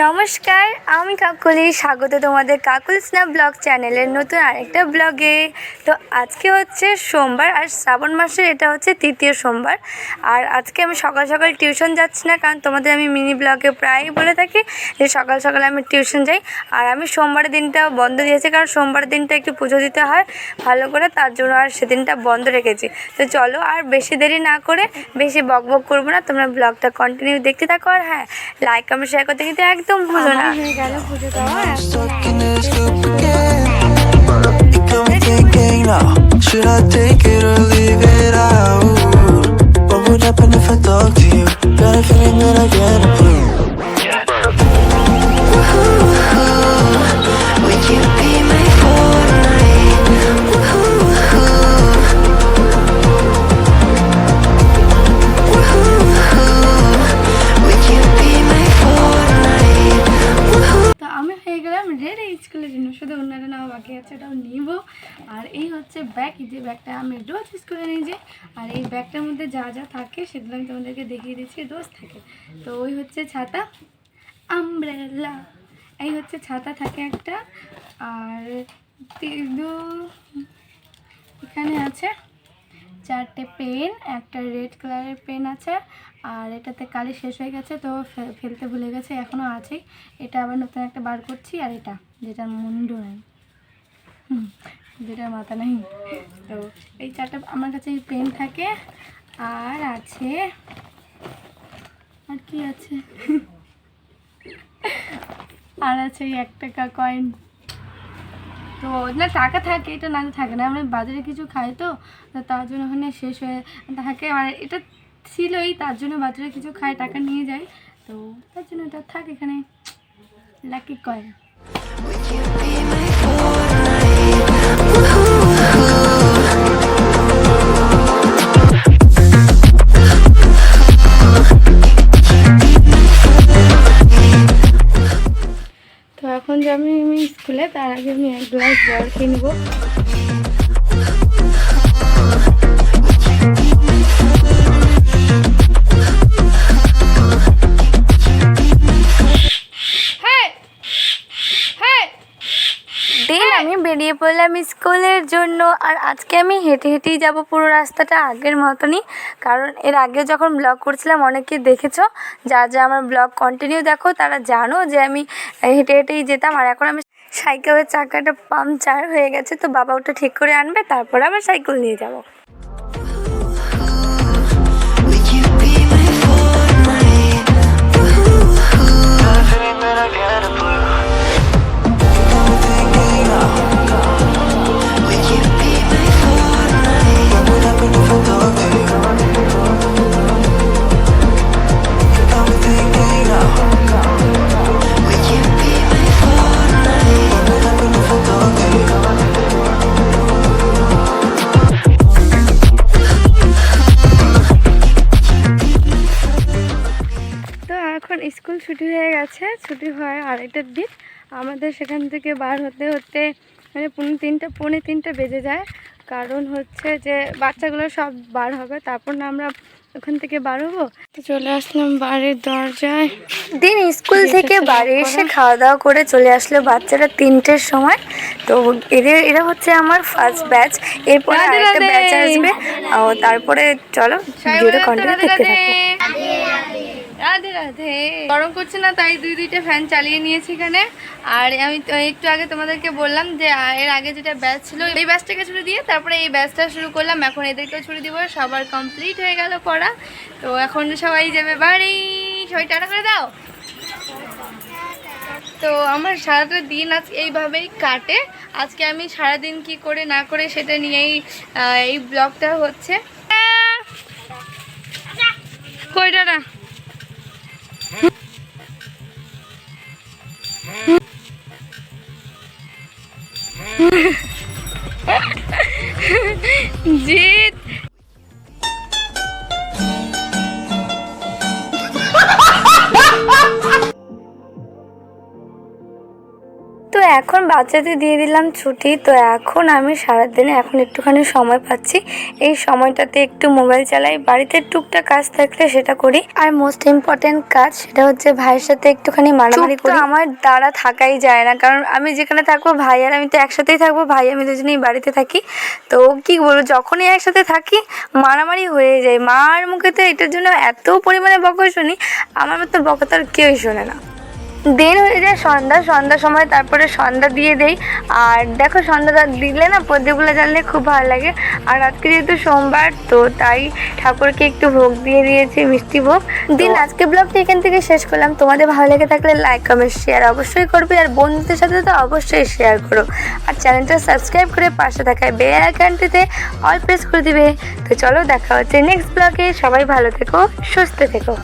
নমস্কার, আমি কাকুলি। স্বাগত তোমাদের কাকুলিস না ব্লগ চ্যানেলের নতুন আরেকটা ব্লগে। তো আজকে হচ্ছে সোমবার, আর শ্রাবণ মাসের এটা হচ্ছে তৃতীয় সোমবার। আর আজকে আমি সকাল সকাল টিউশন যাচ্ছি না, কারণ তোমাদের আমি মিনি ব্লগে প্রায়ই বলে থাকি যে সকাল সকালে আমি টিউশন যাই। আর আমি সোমবারের দিনটা বন্ধ দিয়েছি, কারণ সোমবারের দিনটা একটু পুজো দিতে হয় ভালো করে, তার জন্য আর সেদিনটা বন্ধ রেখেছি। তো চলো আর বেশি দেরি না করে, বেশি বক বক করবো না, তোমরা ব্লগটা কন্টিনিউ দেখতে থাকো। আর হ্যাঁ, লাইক কমেন্ট শেয়ার করতে কিন্তু একদম ভুলো না। হয়ে গেল পুজো দেওয়া। Should I take it or leave it out? What would happen if I talk to you? Got a feeling that I get a clue. Would you be my Fortnite? Would you be my Fortnite? তো আমি হয়ে গেলাম ready স্কুলের জন্য, শুধু ওনারা নেওয়া বাকি আছে, ওটাও নিব। আর এই হচ্ছে ব্যাগ, যে ব্যাগটা আমি রোজ স্কুলে নিয়ে যাই। আর এই ব্যাগটার মধ্যে যা যা থাকে সেগুলো আমি তোমাদেরকে দেখিয়ে দিচ্ছি, রোজ থাকে। তো ওই হচ্ছে ছাতা, আমব্রেলা, এই হচ্ছে ছাতা থাকে একটা। আর এখানে আছে 4টে পেন, একটা রেড কালারের পেন আছে। আর এটাতে কালি শেষ হয়ে গেছে, তো ফেলতে ভুলে গেছে, এখনও আছেই। এটা আবার নতুন একটা বার করছি। আর এটা যেটার মুন্ডু নেই, যেটার মাথা নেই। তো এই 4টা আমার কাছে এই পেন থাকে। আর আছে, আর কি আছে, আর আছে এই 1 টাকা কয়েন। তো না, টাকা থাকে, এটা না থাকে না, আমরা বাজারে কিছু খাই, তো তার জন্য ওখানে শেষ হয়ে থাকে। আর এটা ছিলই, তার জন্য বাজারে কিছু খাই, টাকা নিয়ে যাই, তো তার জন্য এটা থাকে এখানে, লাকি কয়েন। তো এখন যাবো আমি স্কুলে, তার আগে আমি 1 গ্লাস জল কিনবো। আমি বেরিয়ে পড়লাম স্কুলের জন্য। আর আজকে আমি হেঁটে হেঁটেই যাব পুরো রাস্তাটা, আগের মতনই। কারণ এর আগে যখন ব্লগ করছিলাম অনেকে দেখেছো, যা যা আমার ব্লগ কন্টিনিউ দেখো তারা জানো যে আমি হেঁটে হেঁটেই যেতাম। আর এখন আমি সাইকেলের চাকাটা পাংচার হয়ে গেছে, তো বাবা ওটা ঠিক করে আনবে, তারপরে আবার সাইকেল নিয়ে যাবো। স্কুল ছুটি হয়ে গেছে, ছুটি হয় আড়াইটার দিক। আমাদের সেখান থেকে বার হতে হতে মানে পৌনে তিনটা বেজে যায়। কারণ হচ্ছে যে বাচ্চাগুলো সব বার হবে, তারপর না আমরা ওখান থেকে বার হবো। তো চলে আসলাম বাড়ির দরজায়। দিন স্কুল থেকে বাড়ি এসে খাওয়া দাওয়া করে চলে আসলো বাচ্চারা 3টের সময়। তো এরা হচ্ছে আমার ফার্স্ট ব্যাচ, এরপরে আরেকটা ব্যাচ আসবে। তারপরে চলো ভিডিওটা কন্টিনিউ দেখতে থাকো। রাধে রাধে। গরম করছে না, তাই 2টা ফ্যান চালিয়ে নিয়েছি এখানে। আর আমি একটু আগে তোমাদেরকে বললাম যে এর আগে যেটা ব্যাচ ছিল, এই ব্যাচটাকে ছুটি দিয়ে তারপরে এই ব্যাচটা শুরু করলাম। এখন এদেরকেও ছুটি দিব, সবার কমপ্লিট হয়ে গেল পড়া। তো এখন সবাই যাবে বাড়ি। সবাই টাটা করে দাও। তো আমার সারাটা দিন আজ এইভাবেই কাটে। আজকে আমি সারাদিন কি করে না করে সেটা নিয়েই এই ব্লগটা হচ্ছে। কইটা না জিৎ। তো এখন বাচ্চাদের দিয়ে দিলাম ছুটি, তো এখন আমি সারাদিনে এখন একটুখানি সময় পাচ্ছি। এই সময়টাতে একটু মোবাইল চালাই, বাড়িতে টুকটাক কাজ থাকলে সেটা করি। আর মোস্ট ইম্পর্টেন্ট কাজ সেটা হচ্ছে ভাইয়ের সাথে একটুখানি মারামারি করি। আমার দ্বারা থাকাই যায় না, কারণ আমি যেখানে থাকবো ভাই আর আমি তো একসাথেই থাকবো, ভাই আমি দুজনেই বাড়িতে থাকি। তো কি বলবো, যখনই একসাথে থাকি মারামারি হয়ে যায়। মার মুখে তো এটার জন্য এত পরিমাণে বকা শুনি, আমার মতো বকা তো আর কেউই শোনে না। দিন হয়ে যায় সন্ধ্যার সময়, তারপরে সন্ধ্যা দিয়ে দেই। আর দেখো সন্ধ্যাটা দিলে না প্রদীপগুলো জ্বাললে খুব ভালো লাগে। আর আজকে যেহেতু সোমবার, তো তাই ঠাকুরকে একটু ভোগ দিয়ে দিয়েছি, মিষ্টি ভোগ দিন। আজকে ব্লগটি এখান থেকে শেষ করলাম। তোমাদের ভালো লেগে থাকলে লাইক কমেন্ট শেয়ার অবশ্যই করবে, আর বন্ধুদের সাথে তো অবশ্যই শেয়ার করো। আর চ্যানেলটা সাবস্ক্রাইব করে পাশে থাকা বেল আইকনটিতে অল প্রেস করে দিবে। তো চলো দেখা হচ্ছে নেক্সট ব্লগে। সবাই ভালো থেকো, সুস্থ থেকো।